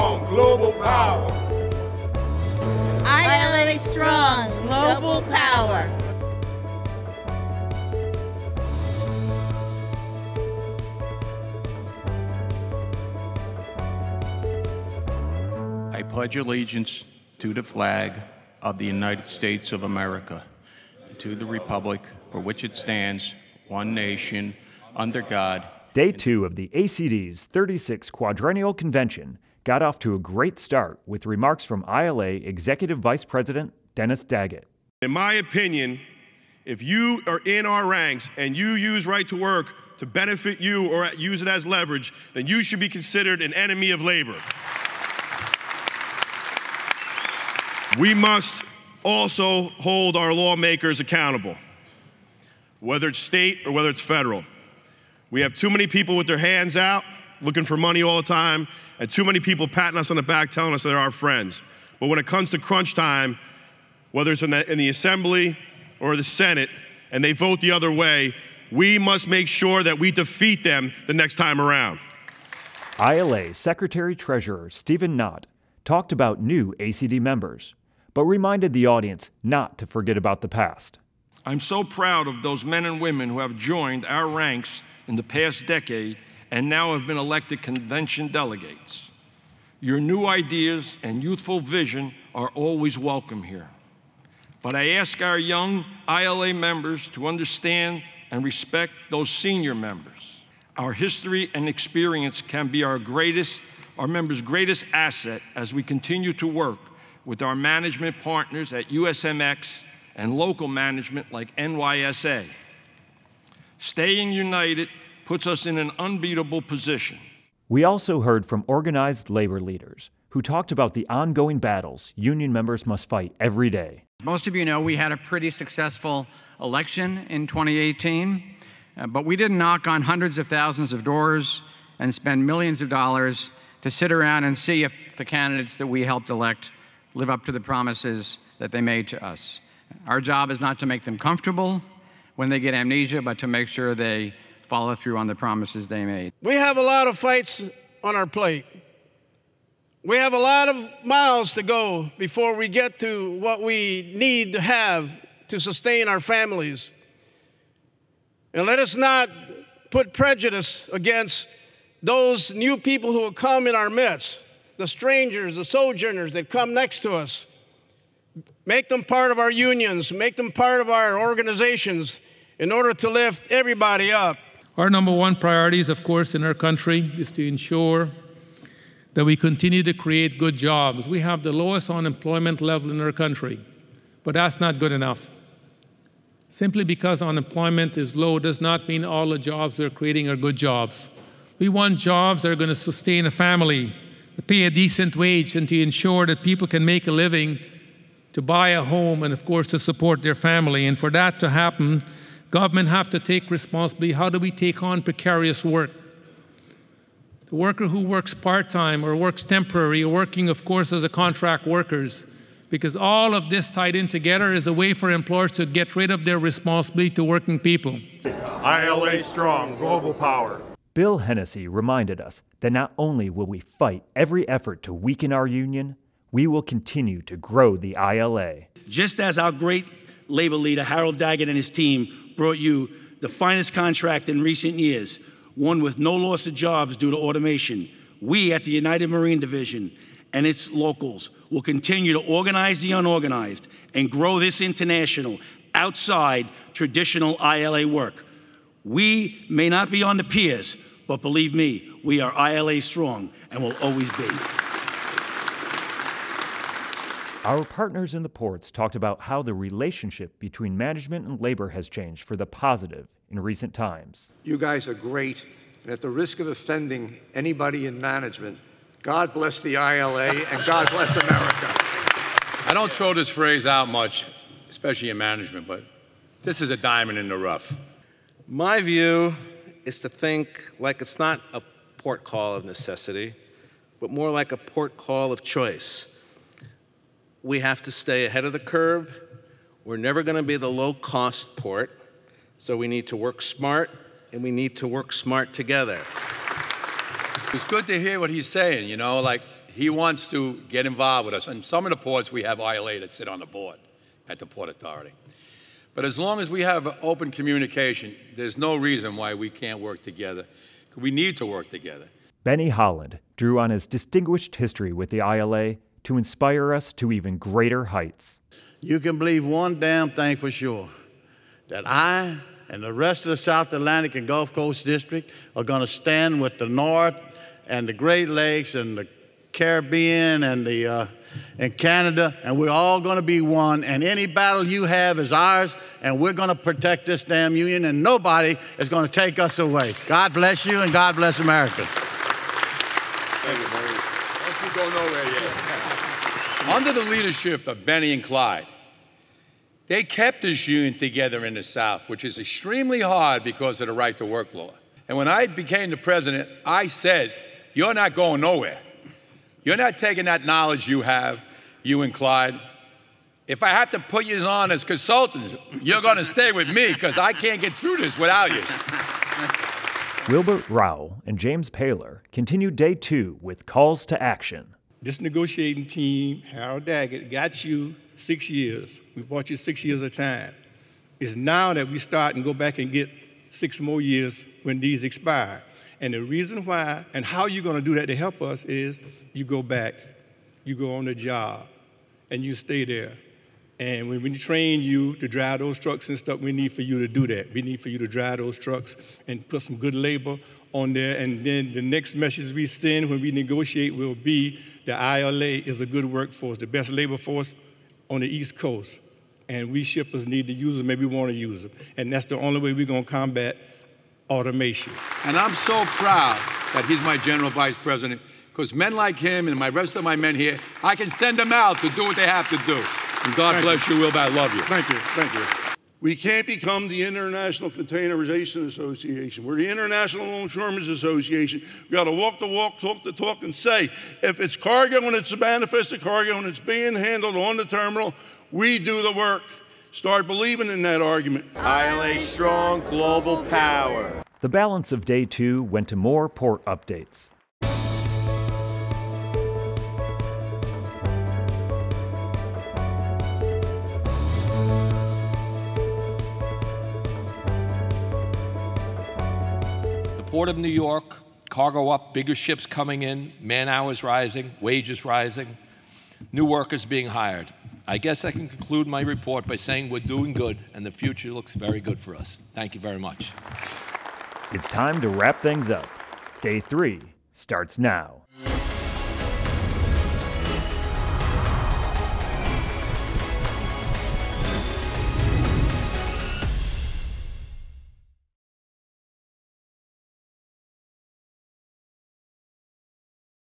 strong, global power. ILA strong, global power. I pledge allegiance to the flag of the United States of America, and to the republic for which it stands, one nation, under God. Day 2 of the ACD's 36th Quadrennial Convention got off to a great start with remarks from ILA Executive Vice President Dennis Daggett. In my opinion, if you are in our ranks and you use right to work to benefit you or use it as leverage, then you should be considered an enemy of labor. We must also hold our lawmakers accountable, whether it's state or whether it's federal. We have too many people with their hands out, looking for money all the time, and too many people patting us on the back, telling us they're our friends. But when it comes to crunch time, whether it's in the Assembly or the Senate, and they vote the other way, we must make sure that we defeat them the next time around. ILA Secretary-Treasurer Stephen Knott talked about new ACD members, but reminded the audience not to forget about the past. I'm so proud of those men and women who have joined our ranks in the past decade and now have been elected convention delegates. Your new ideas and youthful vision are always welcome here. But I ask our young ILA members to understand and respect those senior members. Our history and experience can be our members' greatest asset as we continue to work with our management partners at USMX and local management like NYSA. Staying united puts us in an unbeatable position. We also heard from organized labor leaders who talked about the ongoing battles union members must fight every day. Most of you know we had a pretty successful election in 2018, but we didn't knock on hundreds of thousands of doors and spend millions of dollars to sit around and see if the candidates that we helped elect live up to the promises that they made to us. Our job is not to make them comfortable when they get amnesia, but to make sure they follow through on the promises they made. We have a lot of fights on our plate. We have a lot of miles to go before we get to what we need to have to sustain our families. And let us not put prejudice against those new people who will come in our midst, the strangers, the sojourners that come next to us. Make them part of our unions, make them part of our organizations in order to lift everybody up. Our number one priority, of course, in our country is to ensure that we continue to create good jobs. We have the lowest unemployment level in our country, but that's not good enough. Simply because unemployment is low does not mean all the jobs we're creating are good jobs. We want jobs that are going to sustain a family, to pay a decent wage, and to ensure that people can make a living, to buy a home, and of course to support their family. And for that to happen, government have to take responsibility. How do we take on precarious work? The worker who works part-time or works temporary or working, of course, as a contract workers, because all of this tied in together is a way for employers to get rid of their responsibility to working people. ILA strong, global power. Bill Hennessy reminded us that not only will we fight every effort to weaken our union, we will continue to grow the ILA. Just as our great labor leader, Harold Daggett, and his team brought you the finest contract in recent years, one with no loss of jobs due to automation, we at the United Marine Division and its locals will continue to organize the unorganized and grow this international outside traditional ILA work. We may not be on the piers, but believe me, we are ILA strong and will always be. Our partners in the ports talked about how the relationship between management and labor has changed for the positive in recent times. You guys are great, and at the risk of offending anybody in management, God bless the ILA and God bless America. I don't throw this phrase out much, especially in management, but this is a diamond in the rough. My view is to think like it's not a port call of necessity, but more like a port call of choice. We have to stay ahead of the curve. We're never going to be the low-cost port, so we need to work smart, and we need to work smart together. It's good to hear what he's saying, you know, like he wants to get involved with us. And some of the ports, we have ILA that sit on the board at the Port Authority. But as long as we have open communication, there's no reason why we can't work together. We need to work together. Benny Holland drew on his distinguished history with the ILA to inspire us to even greater heights. You can believe one damn thing for sure, that I and the rest of the South Atlantic and Gulf Coast District are going to stand with the North and the Great Lakes and the Caribbean and Canada, and we're all going to be one, and any battle you have is ours, and we're going to protect this damn union, and nobody is going to take us away. God bless you, and God bless America. Thank you, Bernie. Don't you go nowhere yet. Under the leadership of Benny and Clyde, they kept this union together in the South, which is extremely hard because of the right to work law. And when I became the president, I said, you're not going nowhere. You're not taking that knowledge you have, you and Clyde. If I have to put you on as consultants, you're going to stay with me because I can't get through this without you. Wilbert Rao and James Paler continued day 2 with calls to action. This negotiating team, Harold Daggett, got you 6 years. We bought you 6 years of time. It's now that we start and go back and get 6 more years when these expire. And the reason why and how you're going to do that to help us is you go back, you go on the job, and you stay there. And when we train you to drive those trucks and stuff, we need for you to do that. We need for you to drive those trucks and put some good labor on there. And then the next message we send when we negotiate will be the ILA is a good workforce, the best labor force on the East Coast. And we shippers need to use them, maybe we want to use them. And that's the only way we're going to combat automation. And I'm so proud that he's my general vice president, because men like him and my rest of my men here, I can send them out to do what they have to do. And God bless you, Wilbur. I love you. Thank you. Thank you. We can't become the International Containerization Association. We're the International Longshoremen's Association. We've got to walk the walk, talk the talk, and say, if it's cargo and it's a manifested cargo and it's being handled on the terminal, we do the work. Start believing in that argument. ILA strong, global power. The balance of day 2 went to more port updates. Port of New York, cargo up, bigger ships coming in, man hours rising, wages rising, new workers being hired. I guess I can conclude my report by saying we're doing good and the future looks very good for us. Thank you very much. It's time to wrap things up. Day 3 starts now.